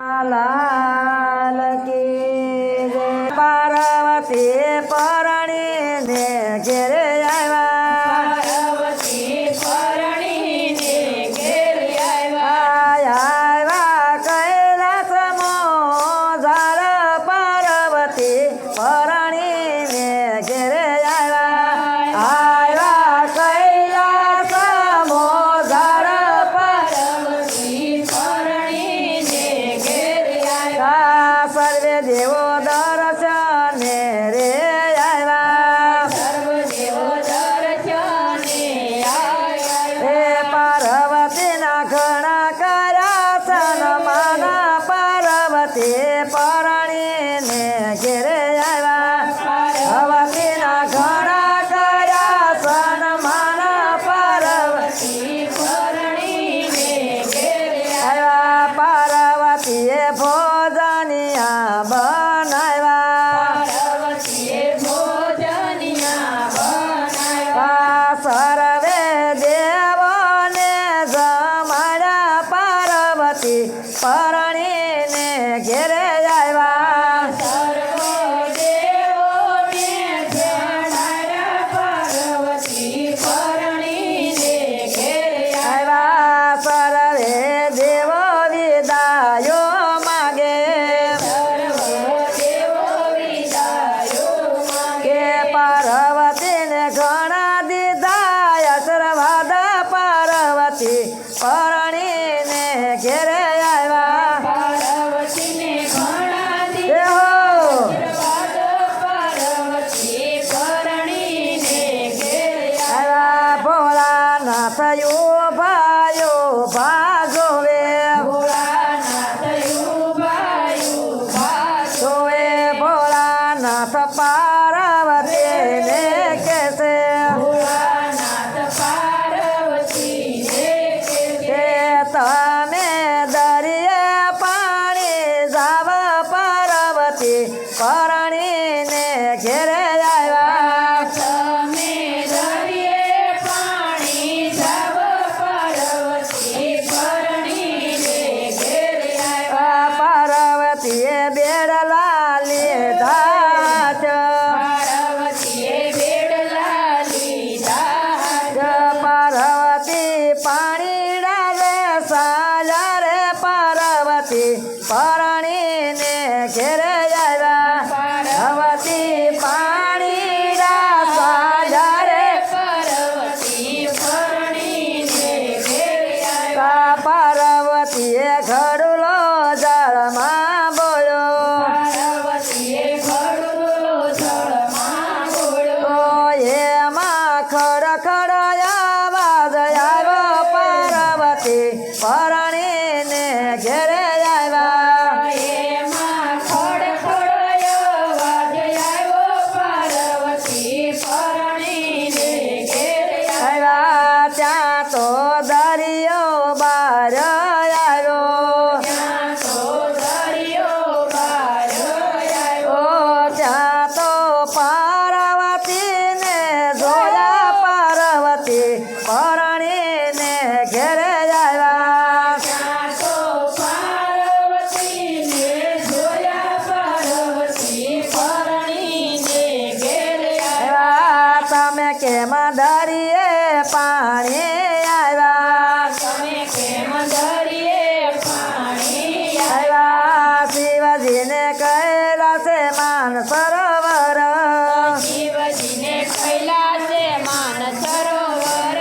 लाल की जय। पार्वती परणी ने घेरे आवा, पार्वती परणी ने घेरी आवा, आवा कैलास मोजार। पार्वती परणी ने घेरे आवा, आवा कैलास मोजार। पार्वती परणी ने घेरी आवा, सर्वे देवो दर्शने रे आवा, सर्वदेव दर्शने आया। हे पार्वती ना घणा कर्या सन्मान। पार्वती परणी ने घेरे आवा, पार्वती ना घणा कर्या सन्मान। पार्वती परणी ने घेरी आवा, आवा, पार्वतीए भोजनिया बनावा, पार्वतीए भोजनिया बनावा, सर्वे देवोने जमाड़ा। पार्वती परणी ने घेरे आवा, सर्वदेवोने जनारा। पार्वती परणी ने घेरी आवा, आवा सर्वे देव विदायो मागे। सर्वदेव विदायो मागे, के पार्वती ने घणा दीधा आशीर्वाद। पार्वती परणी ने घेरे आवा, पार्वती ने घणा हे हो आशीर्वाद। पार्वती परणी ने घेरी आवा, आवा भोलानाथ यो भायो भागोवे, भोलानाथ युवायु भासो, सोए भोलानाथ पार्वती ने कैसे। भोलानाथ पार्वती ने के तमे दरिये पानी जाव। पार्वती परणी ने घेरे आवा, તમે દરિયે પાણી જાવ। પાર્વતી પરણી ને ઘેરી આવા, पार्वतीए बेड़ला लीधा छ। પાર્વતીએ બેડલા લીધા હાથ। पार्वती पानी डाले साला रे। पार्वती परणी ने घेरे आवा, पार्वती पानी डा साला रे। પાર્વતી પરણી ને ઘેરી આવા, पार्वतीए घड़ुलो जलमा बोलो, પાર્વતીએ ઘડુલો જળમાં બોળ્યો। एमा खड़ खड़ आवाज आयो। पार्वती परणी ने घेरे आवा, એમાં ખડ ખડ અવાજ આવ્યો। પાર્વતી પરણી ને ઘેરી આવા, आवा त्या तो दरियो बार आयो। ત્યાં તો દરિયો બહાર આવ્યો। ओ त्या तो पार्वती ने जोया। पार्वती परणी ने घेरे आवा, ત્યાં તો પાર્વતીને જોયા। પાર્વતી પરણી ને ઘેરી આવ્યા, आवा तमे केम दरिये पाणी आवा, તમે કેમ દરિયે પાણી आवा शिवजी ने कैलासे मान सरोवर। શિવજીને કૈલાસે માન સરોવર,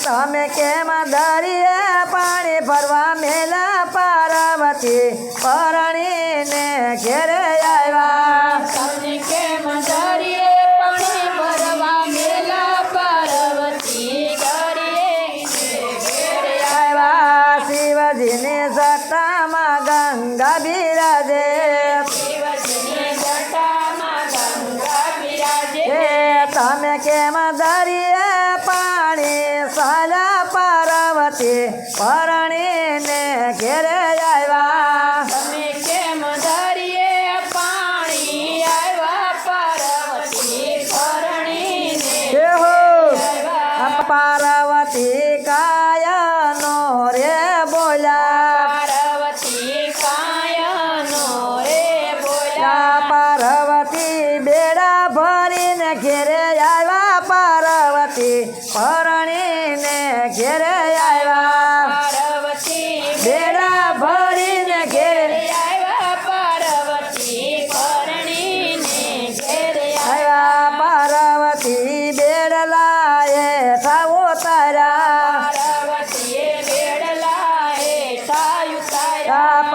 तमे केम दरिये पाणी भरवा मेला। पार्वती परणी ने घेरे आवा, તમને કેમ દરિયે પાણી ભરવા મેલા। પાર્વતી દરિયે ઘેરે आवा शिवजी ने जटा मा गंगा बिराजे। શિવજીને જટામાં ગંગા બિરાજે, हे तमे केम दरिये पाणी साला। पार्वती परणी ने घेरे आवा, તમે કેમ દરિયે પાણી આવ્યા। પાર્વતી પરણી ને हे हो આવ્યા, पार्वती कायनो रे बोला। પાર્વતી કા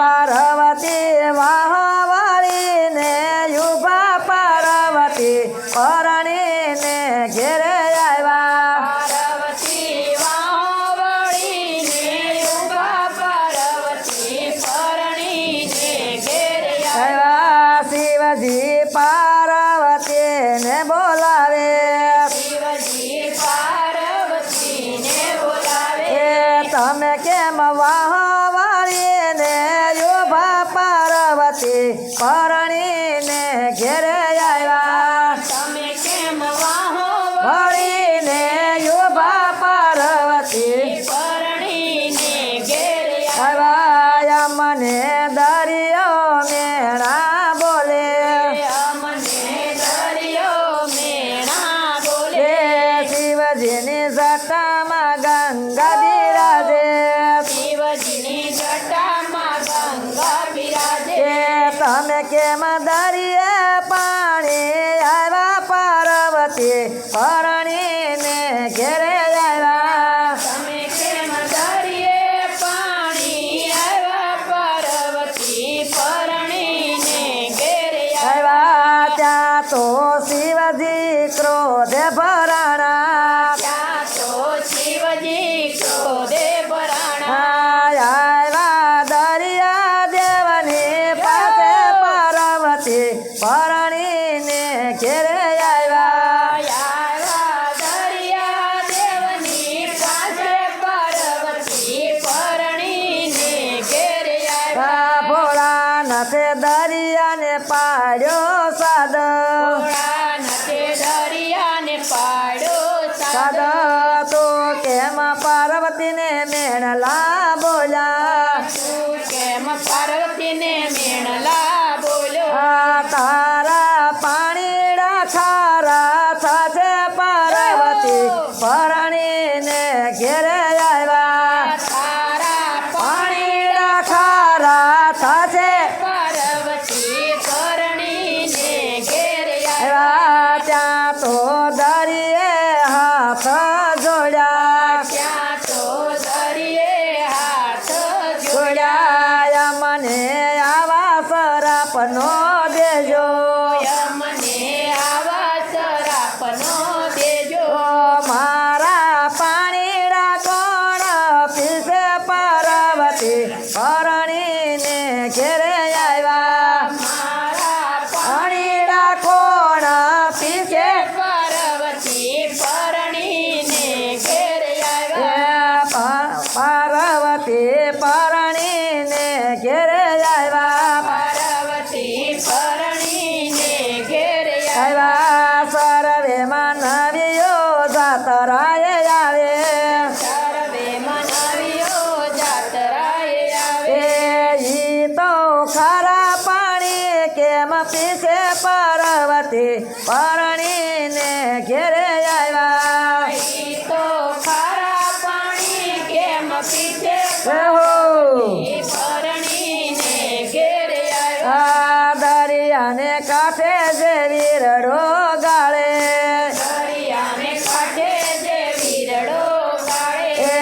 પાર્વતી વાહવાળીને યુભા પાર્વતી પરણીને ઘેરે આવ્યા પાર્વતી વાવળીને યુગા પાર્વતી પરણીને ઘેરે આવ્યા શિવજી પાર્વતીને બોલાવે શિવજી પાર્વતીને બોલાવે એ તમે કેમ વાહવાળીને યુભા પાર્વતી પરણીને ઘેરે આવ્યા તમે કેમ વાહો વળીને યુભા પાર્વતી પરણીને ઘેરે આવ્યા મને દરિયો મેણા બોલે અમને દરિયો મેણા બોલે એ શિવજીની જટામાં ગંગા બિરાજે શિવજીની જટામાં ગંગા બિરાજે એ તમે કેમ દરિયે પાણી આવ્યા પાર્વતી પરણીને ઘેરે આવ્યા તમે કેમ દરિયે પાણી આવ્યા પાર્વતી પરણીને ઘેરે આવ્યા ત્યાં તો શિવજી ક્રોધે ભરાણા ત્યાં તો શિવજી ક્રોધે ભરાણા આવ્યા દરિયા દેવની પાસે પાર્વતી પરણીને ઘેરે આવ્યા આવ્યા દરિયા દેવની પાસે પાર્વતી પરણીને ઘેરે આવ્યા ભોળાનાથે દરિયાને પાડ્યો સાદ ભોળાનાથે દરિયાને પાડ્યો સાદ તો કેમ પાર્વતીને મેણલા બોલ્યા તું કેમ પાર્વતીને મેણલા બોલ્યો આ તારા પાણીડા ખારા થશે પાર્વતી પરણીને ઘેરે આવ્યા તારા પાણીડા ખારા થશે પાર્વતી પરણીને ઘેરે આવ્યા ત્યાં તો દરિયે હાથ જોડ્યા ત્યાં તો દરિયે હાથ જોડ્યા મને આવા સરાપનો દેજો મને આવા સરાપનો દેજો મારા પાણીડા કોણ પીસે પાર્વતી પરણીને ઘેરે આવ્યા મારા પાણીડા કોણ પીસે પાર્વતી પરણીને ઘેરે આવ્યા પાર્વતી પરણીને ઘેરે આવ્યા પાર્વતી પરણીને ઘેરે આવ્યા સર્વેમાં નવીઓ જાતરાએ આવે સર્વે મનાવ્યો જાતરાએ આવે ઈ તો ખરા પાણી કેમ પીસે પાર્વતી પરણીને ઘેરે આવ્યા ઈ તો ખારા પાણી કેમ પીછે હો પરણીને ઘેરે આવ્યા આ દરિયાને કાંઠે જે વીરડો ગાળે દરિયાને કાંઠે જે વીરડો ગાળે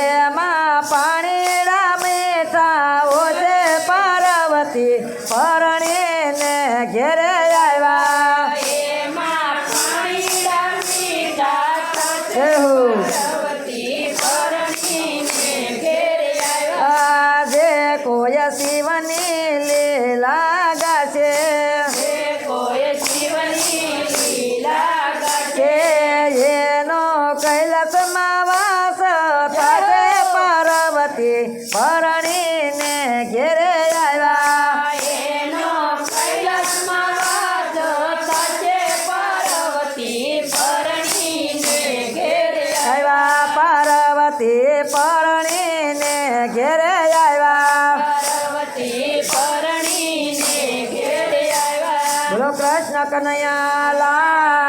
એમાં પાણીડા મીઠા ઓછે પાર્વતી પરણીને ઘેરે આવ્યા એમાં પાણીડા મીઠા થશે એવું. પાર્વતી પરણીને ઘેરે આવ્યા આજે કોઈ શિવની લીલા ગાશે જે કોઈ શિવની લીલા ગાશે કે એનો કૈલાસમાં વાસ થશે પાર્વતી પરણીને ઘેરે આવ્યા એનો કૈલાસમાં વાસ થશે પાર્વતી પરણીને ઘેરે આવ્યા પાર્વતી પરણીને ઘેરે આવ્યા પાર્વતી પરણીને ઘેરે આવ્યા બોલો કૃષ્ણ કનૈયા લાલ